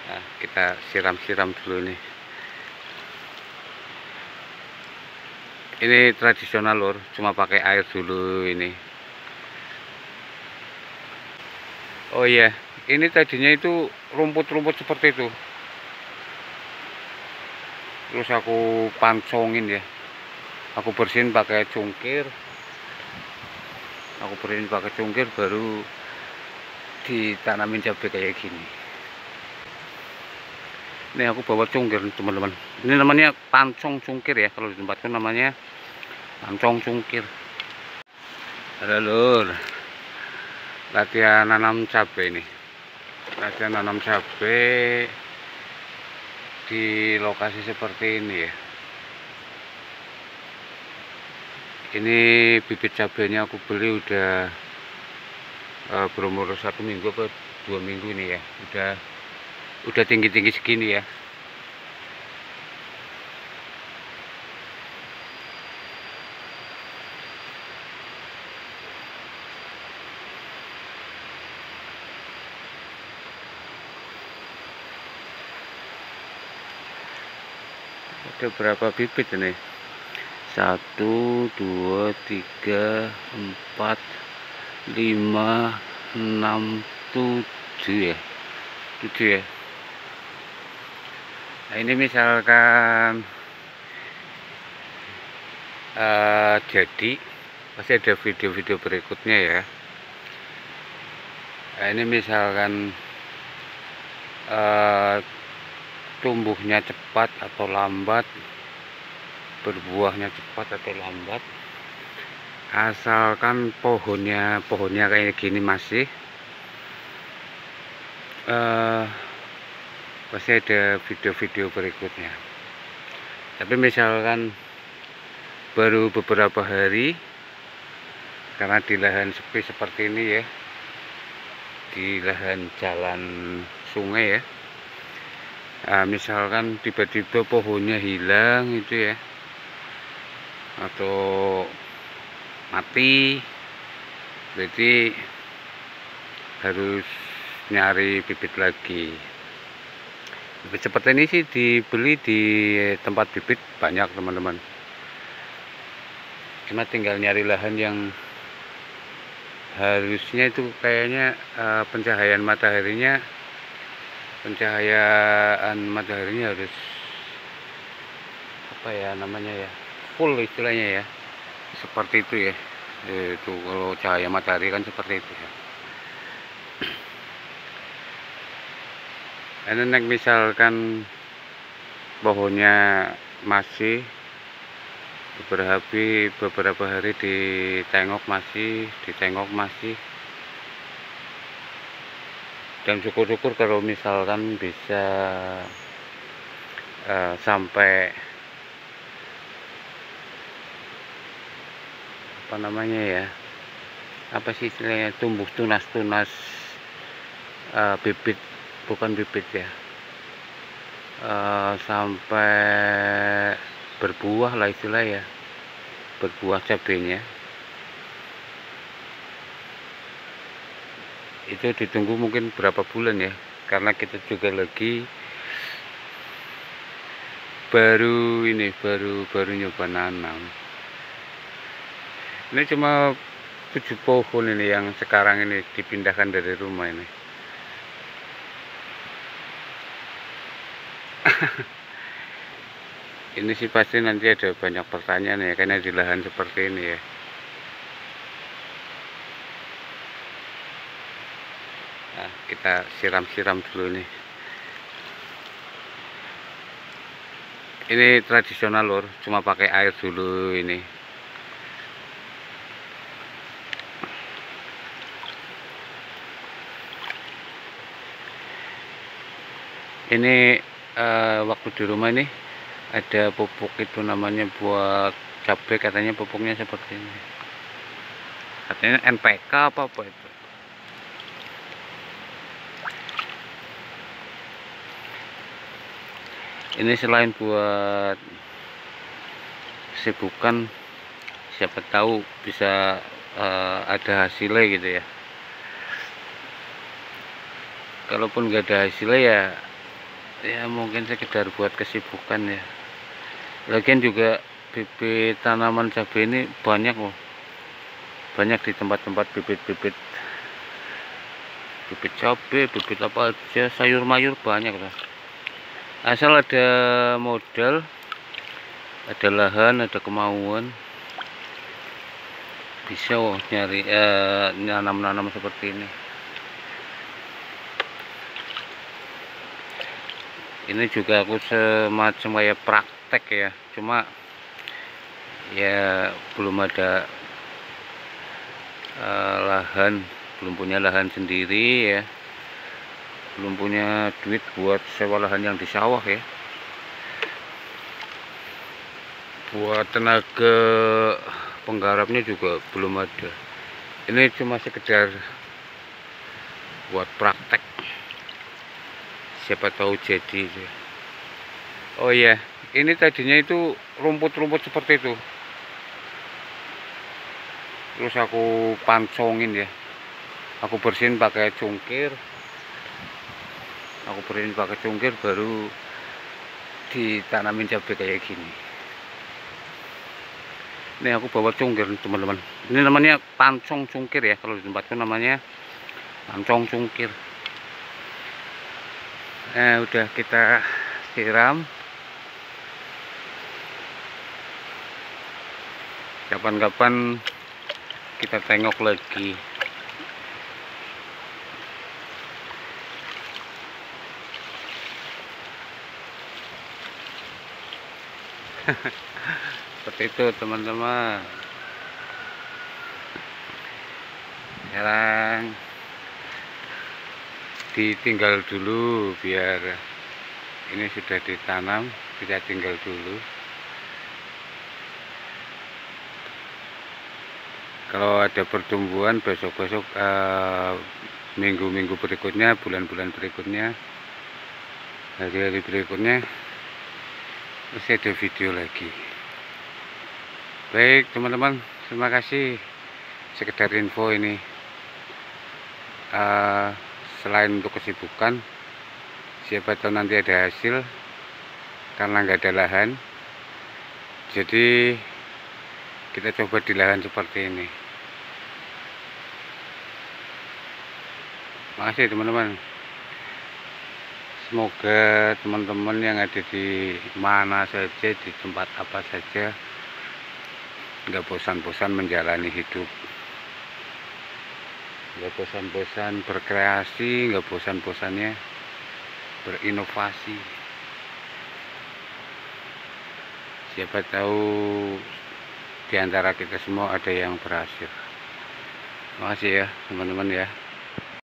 Nah, kita siram-siram dulu nih. Ini tradisional lur, cuma pakai air dulu ini. Oh iya, ini tadinya itu rumput-rumput seperti itu. Terus aku pancongin ya. Aku bersihin pakai cungkir. Baru ditanamin cabai kayak gini. Ini aku bawa cungkir teman-teman. Ini namanya pancong cungkir ya, kalau di tempatku namanya pancong cungkir. Halo lur, latihan nanam cabai nih. Latihan nanam cabai di lokasi seperti ini ya. Ini bibit cabainya aku beli udah berumur 1 minggu atau 2 minggu ini ya. Udah tinggi-tinggi segini ya. Ada berapa bibit ini? 1, 2, 3, 4, 5, 6, 7 ya. 7 ya. Nah, ini misalkan jadi pasti ada video-video berikutnya ya. Nah, ini misalkan tumbuhnya cepat atau lambat, berbuahnya cepat atau lambat, asalkan pohonnya kayak gini masih pasti ada video-video berikutnya. Tapi misalkan baru beberapa hari, karena di lahan sepi seperti ini ya, di lahan jalan sungai ya, misalkan tiba-tiba pohonnya hilang itu ya, atau mati, berarti harus nyari bibit lagi. Bibit seperti ini sih dibeli di tempat bibit banyak teman-teman, cuma tinggal nyari lahan yang harusnya itu kayaknya pencahayaan mataharinya harus apa ya namanya ya, full istilahnya ya, seperti itu ya. Itu kalau cahaya matahari kan seperti itu ya. Ini misalkan pohonnya masih beberapa hari ditengok masih, dan syukur-syukur kalau misalkan bisa sampai apa namanya ya, apa sih istilahnya, tumbuh tunas-tunas bibit, bukan bibit ya, sampai berbuah lah istilah ya, berbuah cabenya. Itu ditunggu mungkin berapa bulan ya, karena kita juga lagi baru nyoba nanam. Ini cuma 7 pohon ini yang sekarang ini dipindahkan dari rumah ini. Ini sih pasti nanti ada banyak pertanyaan ya, karena di lahan seperti ini ya. Nah, kita siram-siram dulu nih. Ini tradisional lur, cuma pakai air dulu ini. Ini waktu di rumah ini ada pupuk itu namanya buat cabai, katanya pupuknya seperti ini. Katanya NPK apa itu. Ini selain buat kesibukan, siapa tahu bisa ada hasilnya gitu ya. Kalaupun nggak ada hasilnya ya ya mungkin sekedar buat kesibukan ya. Lagian juga bibit tanaman cabai ini banyak loh, banyak di tempat-tempat bibit-bibit cabai, bibit apa aja, sayur mayur banyak lah. Asal ada modal, ada lahan, ada kemauan, bisa nyari nanam-nanam seperti ini. Ini juga aku semacam kayak praktek ya, cuma ya belum ada lahan, belum punya lahan sendiri ya, belum punya duit buat sewa lahan yang di sawah ya, buat tenaga penggarapnya juga belum ada. Ini cuma sekedar buat praktek, siapa tahu jadi. Oh iya, ini tadinya itu rumput-rumput seperti itu, terus aku pancongin ya, aku bersihin pakai cungkir, baru ditanamin cabai kayak gini. Ini aku bawa cungkir teman-teman, ini namanya pancong cungkir ya, kalau di tempatku namanya pancong cungkir. Udah kita siram, kapan-kapan kita tengok lagi. Seperti itu teman-teman. Sekarang ditinggal dulu, biar ini sudah ditanam, kita tinggal dulu. Kalau ada pertumbuhan besok-besok, minggu-minggu berikutnya, bulan-bulan berikutnya, hari-hari berikutnya masih ada video lagi. Baik teman-teman, terima kasih. Sekedar info ini, selain untuk kesibukan, siapa tahu nanti ada hasil, karena nggak ada lahan, jadi kita coba di lahan seperti ini. Makasih teman-teman. Semoga teman-teman yang ada di mana saja, di tempat apa saja, nggak bosan-bosan menjalani hidup, nggak bosan-bosan berkreasi, nggak bosan-bosannya berinovasi. Siapa tahu di antara kita semua ada yang berhasil. Makasih ya teman-teman ya.